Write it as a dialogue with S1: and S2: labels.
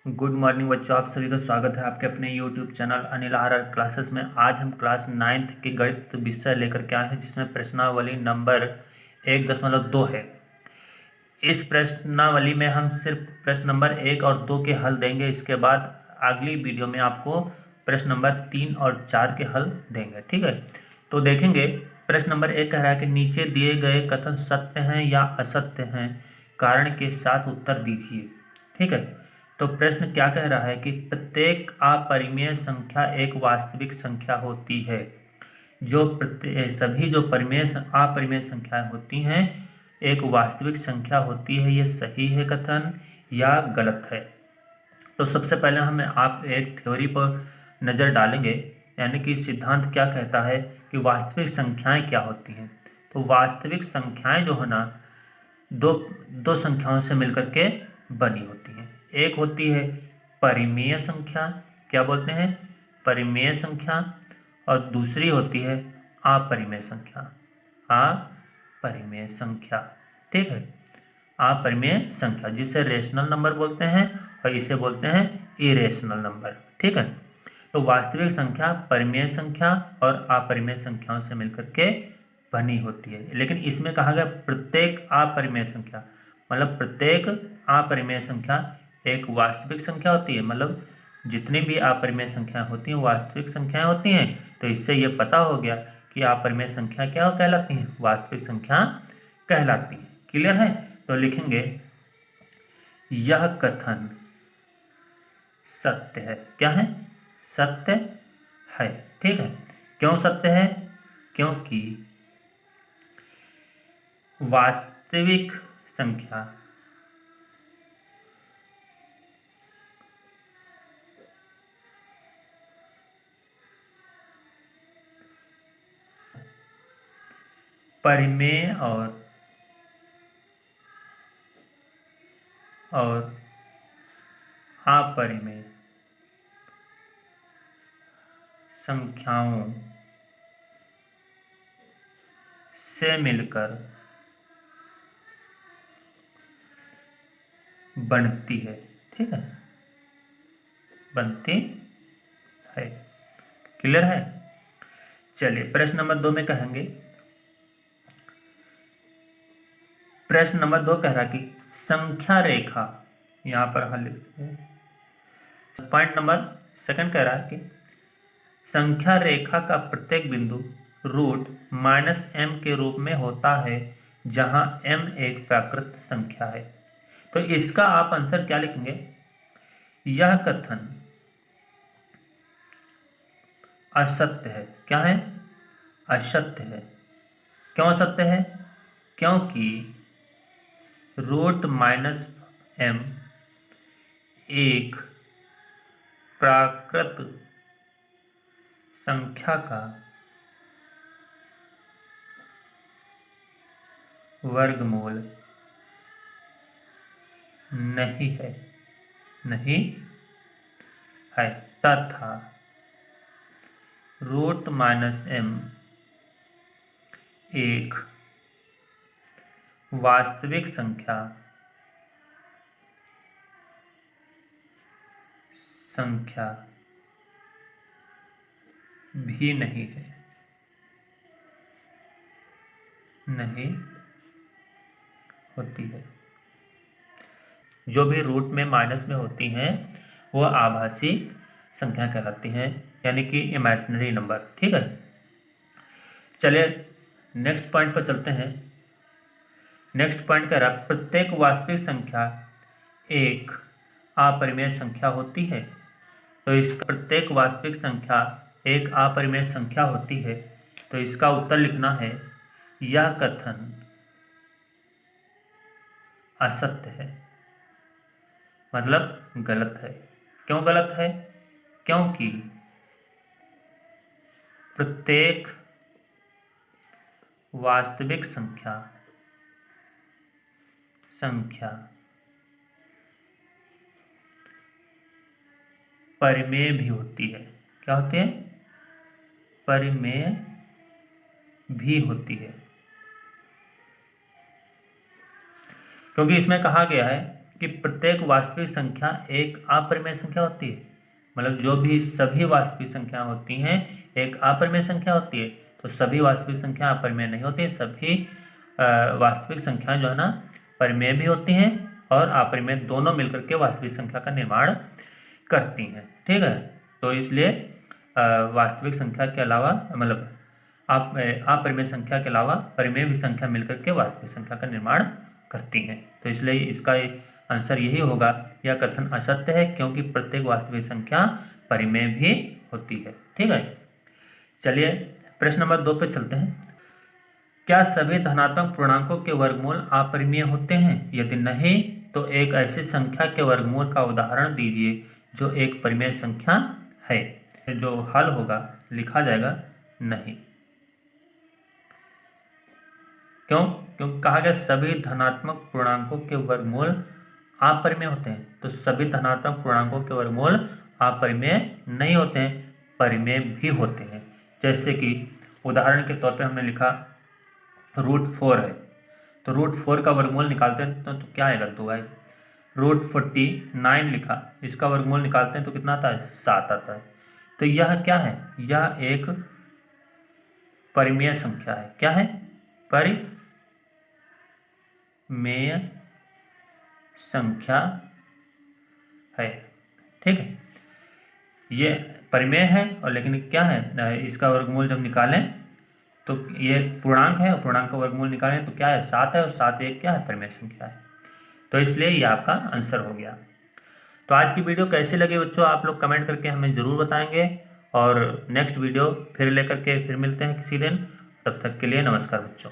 S1: Good morning बच्चों, आप सभी का स्वागत है आपके अपने YouTube channel Anil R classes में। आज हम क्लास 9th के गणित विषय लेकर के आए हैं, जिसमें प्रश्नावली नंबर 1.2 है। इस प्रश्नावली में हम सिर्फ प्रश्न नंबर 1 और 2 के हल देंगे। इसके बाद अगली वीडियो में आपको प्रश्न नंबर 3 और 4 के हल देंगे, ठीक है। तो देखेंगे, प्रश्न नंबर 1 कह रहा है कि नीचे दिए गए कथन सत्य हैं या असत्य हैं, कारण के साथ उत्तर दीजिए, ठीक है। तो प्रश्न क्या कह रहा है कि प्रत्येक अपरिमेय संख्या एक वास्तविक संख्या होती है। सभी जो अपरिमेय संख्याएं होती हैं एक वास्तविक संख्या होती है। ये सही है कथन या गलत है? तो सबसे पहले आप एक थ्योरी पर नज़र डालेंगे, यानी कि सिद्धांत क्या कहता है कि वास्तविक संख्याएं क्या होती हैं। तो वास्तविक संख्याएं जो है ना, दो दो संख्याओं से मिलकर के बनी होती हैं। एक होती है परिमेय संख्या, क्या बोलते हैं, परिमेय संख्या, और दूसरी होती है अपरिमेय संख्या, अपरिमेय संख्या, ठीक है। अपरिमेय संख्या जिसे रेशनल नंबर बोलते हैं और इसे बोलते हैं इरेशनल नंबर, ठीक है। तो वास्तविक संख्या परिमेय संख्या और अपरिमेय संख्याओं से मिलकर के बनी होती है। लेकिन इसमें कहा गया प्रत्येक अपरिमेय संख्या, मतलब प्रत्येक अपरिमेय संख्या एक वास्तविक संख्या होती है। मतलब जितनी भी अपरिमेय संख्याएं होती हैं वास्तविक संख्याएं होती हैं। तो इससे ये पता हो गया कि अपरिमेय संख्या क्या कहलाती हैं, वास्तविक संख्या कहलाती हैं। क्लियर है? तो लिखेंगे यह कथन सत्य है। क्या है? सत्य है, ठीक है। क्यों सत्य है? क्योंकि वास्तविक संख्या परिमेय और अपरिमेय संख्याओं से मिलकर बनती है, ठीक है, बनती है। क्लियर है? चलिए प्रश्न नंबर 2 में कहेंगे, प्रश्न नंबर 2 कह रहा कि संख्या रेखा, यहां पर हल पॉइंट नंबर सेकंड कह रहा है कि संख्या रेखा का प्रत्येक बिंदु √-m के रूप में होता है, जहां m एक प्राकृत संख्या है। तो इसका आप आंसर क्या लिखेंगे? यह कथन असत्य है। क्या है? असत्य है। क्यों असत्य है? क्योंकि √-m एक प्राकृत संख्या का वर्गमूल नहीं है, नहीं है, तथा √-m एक वास्तविक संख्या भी नहीं है, नहीं होती है। जो भी रूट में माइनस में होती हैं वो आभासी संख्या कहलाती हैं, यानी कि इमेजिनरी नंबर, ठीक है। चलिए नेक्स्ट पॉइंट पर चलते हैं। नेक्स्ट पॉइंट कह रहा प्रत्येक वास्तविक संख्या एक अपरिमेय संख्या होती है। तो इस प्रत्येक वास्तविक संख्या एक अपरिमेय संख्या होती है। तो इसका उत्तर लिखना है यह कथन असत्य है, मतलब गलत है। क्यों गलत है? क्योंकि प्रत्येक वास्तविक संख्या परिमेय भी होती है। क्या होती है? परिमेय भी होती है। क्योंकि इसमें कहा गया है कि प्रत्येक वास्तविक संख्या एक अपरिमेय संख्या होती है। मतलब जो भी सभी वास्तविक संख्या होती हैं एक अपरिमेय संख्या होती है। तो सभी वास्तविक संख्या अपरिमेय नहीं होती, सभी वास्तविक संख्याएं जो है ना परिमेय भी होती हैं और अपरिमेय, दोनों मिलकर के वास्तविक संख्या का निर्माण करती हैं। ठीक है, तो इसलिए वास्तविक संख्या के अलावा मतलब अपरिमेय संख्या के अलावा परिमेय भी संख्या मिलकर के वास्तविक संख्या का निर्माण करती हैं। तो इसलिए इसका आंसर यही होगा, यह कथन असत्य है क्योंकि प्रत्येक वास्तविक संख्या परिमेय भी होती है। ठीक है, चलिए प्रश्न नंबर 2 पे चलते हैं। क्या सभी धनात्मक पूर्णांकों के वर्गमूल अपरिमेय होते हैं? यदि नहीं तो एक ऐसी संख्या के वर्गमूल का उदाहरण दीजिए जो एक परिमेय संख्या है। जो हल होगा लिखा जाएगा नहीं। क्यों? क्योंकि कहा गया सभी धनात्मक पूर्णांकों के वर्गमूल अपरिमेय होते हैं। तो सभी धनात्मक पूर्णांकों के वर्गमूल अपरिमेय नहीं होते हैं, परिमेय भी होते हैं। जैसे कि उदाहरण के तौर पे हमने लिखा √4 है, तो √4 का वर्गमूल निकालते हैं तो क्या आएगा? 2 आएगा। √49 लिखा, इसका वर्गमूल निकालते हैं तो कितना आता है? 7 आता है। तो यह क्या है? यह एक परिमेय संख्या है। क्या है? परिमेय संख्या है। ठीक है, ये परिमेय है और लेकिन क्या है, इसका वर्गमूल जब निकालें तो ये पूर्णांक है और पूर्णांक का वर्गमूल निकालें तो क्या है? 7 है और 7 एक क्या है? परिमेय संख्या है। तो इसलिए ये आपका आंसर हो गया। तो आज की वीडियो कैसी लगी बच्चों, आप लोग कमेंट करके हमें ज़रूर बताएंगे और नेक्स्ट वीडियो फिर लेकर के फिर मिलते हैं किसी दिन। तब तक के लिए नमस्कार बच्चों।